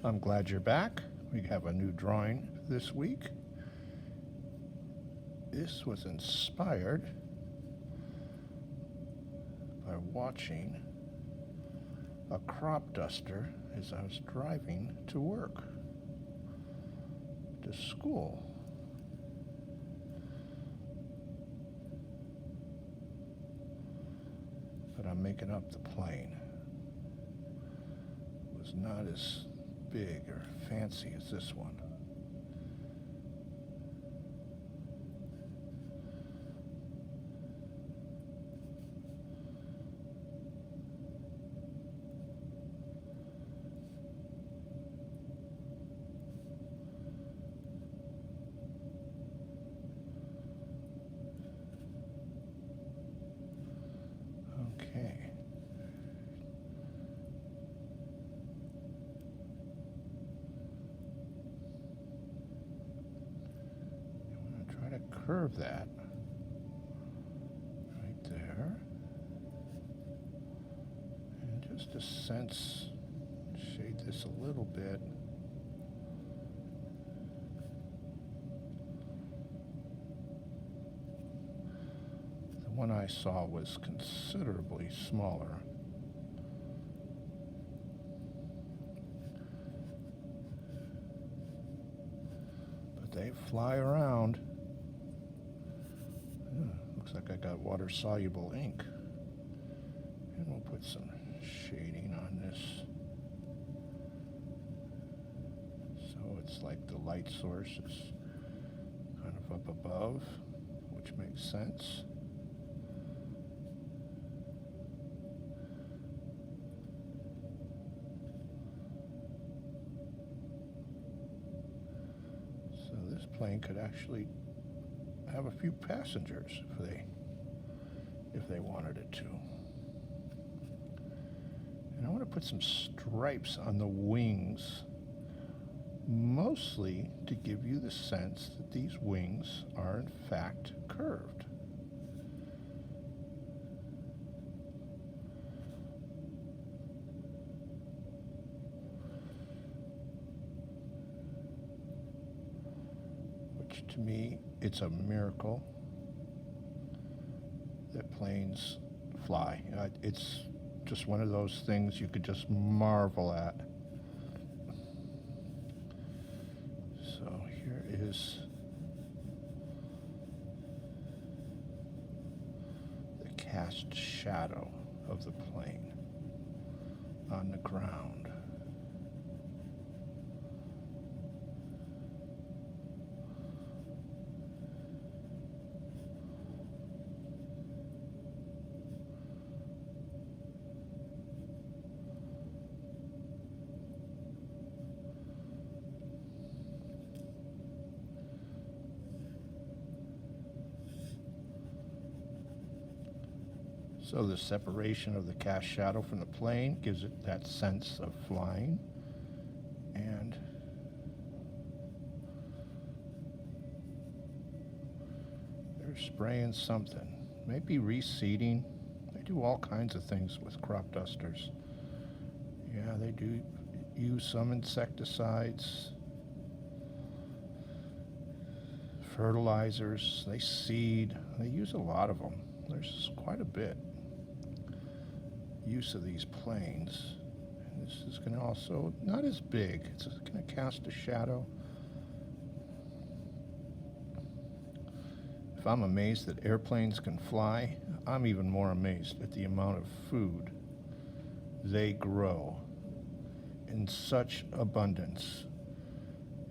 I'm glad you're back. We have a new drawing this week. This was inspired by watching a crop duster as I was driving to work, to school. But I'm making up the plane. It was not as big or fancy as this one. Okay. I'm going to try to curve that right there. And just a sense, shade this a little bit. The one I saw was considerably smaller. But they fly around. Looks like I got water-soluble ink. And we'll put some shading on this. So it's like the light source is kind of up above, which makes sense. So this plane could actually have a few passengers if they wanted it to. And I want to put some stripes on the wings, mostly to give you the sense that these wings are in fact curved. Which to me, it's a miracle that planes fly. It's just one of those things you could just marvel at. So here is the cast shadow of the plane on the ground. So the separation of the cast shadow from the plane gives it that sense of flying. And they're spraying something, maybe reseeding. They do all kinds of things with crop dusters. Yeah, they do use some insecticides, fertilizers, they seed. They use a lot of them. There's quite a bit use of these planes. And this is going to also, not as big, it's going to cast a shadow. If I'm amazed that airplanes can fly, I'm even more amazed at the amount of food they grow in such abundance.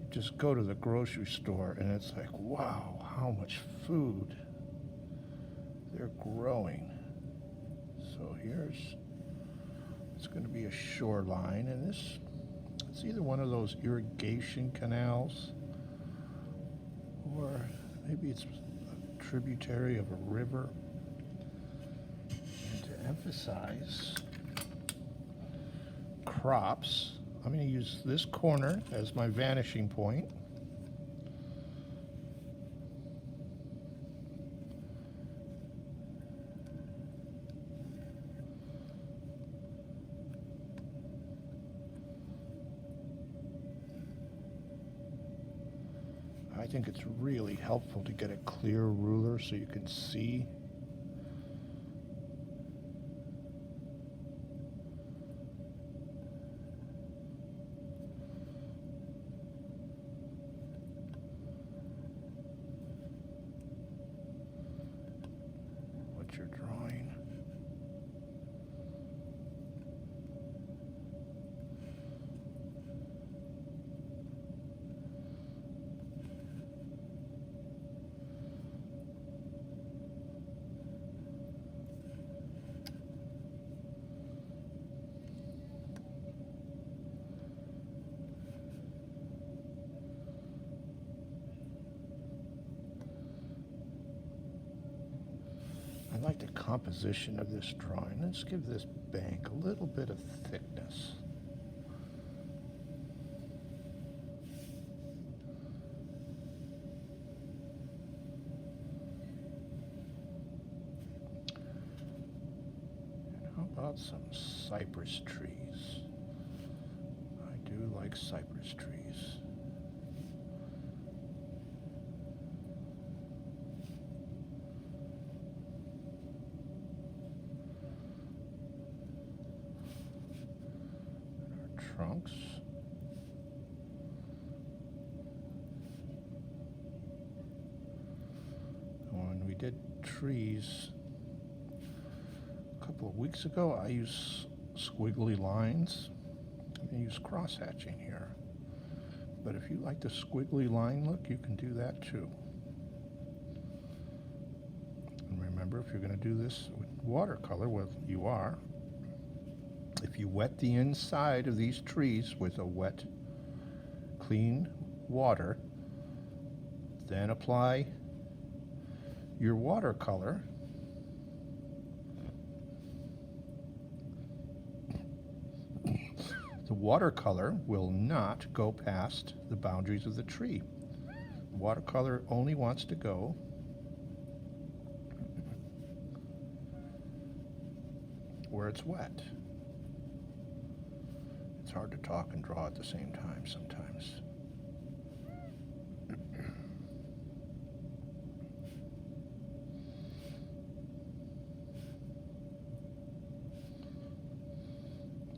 You just go to the grocery store and it's like, wow, how much food they're growing. So it's going to be a shoreline, and it's either one of those irrigation canals, or maybe it's a tributary of a river. And to emphasize crops, I'm going to use this corner as my vanishing point. I think it's really helpful to get a clear ruler so you can see. What you're drawing. I like the composition of this drawing. Let's give this bank a little bit of thickness. And how about some cypress trees? I do like cypress trees. Trunks. When we did trees a couple of weeks ago, I used squiggly lines. I use cross hatching here. But if you like the squiggly line look, you can do that too. And remember, if you're going to do this with watercolor, well, you are. If you wet the inside of these trees with a wet, clean water, then apply your watercolor, the watercolor will not go past the boundaries of the tree. Watercolor only wants to go where it's wet. It's hard to talk and draw at the same time sometimes.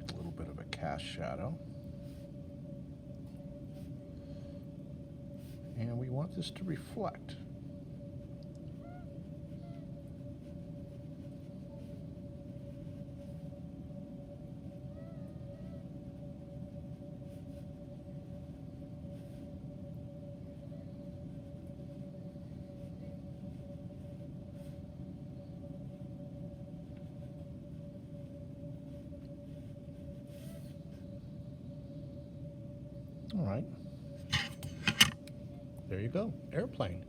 A little bit of a cast shadow. And we want this to reflect. All right. There you go, airplane.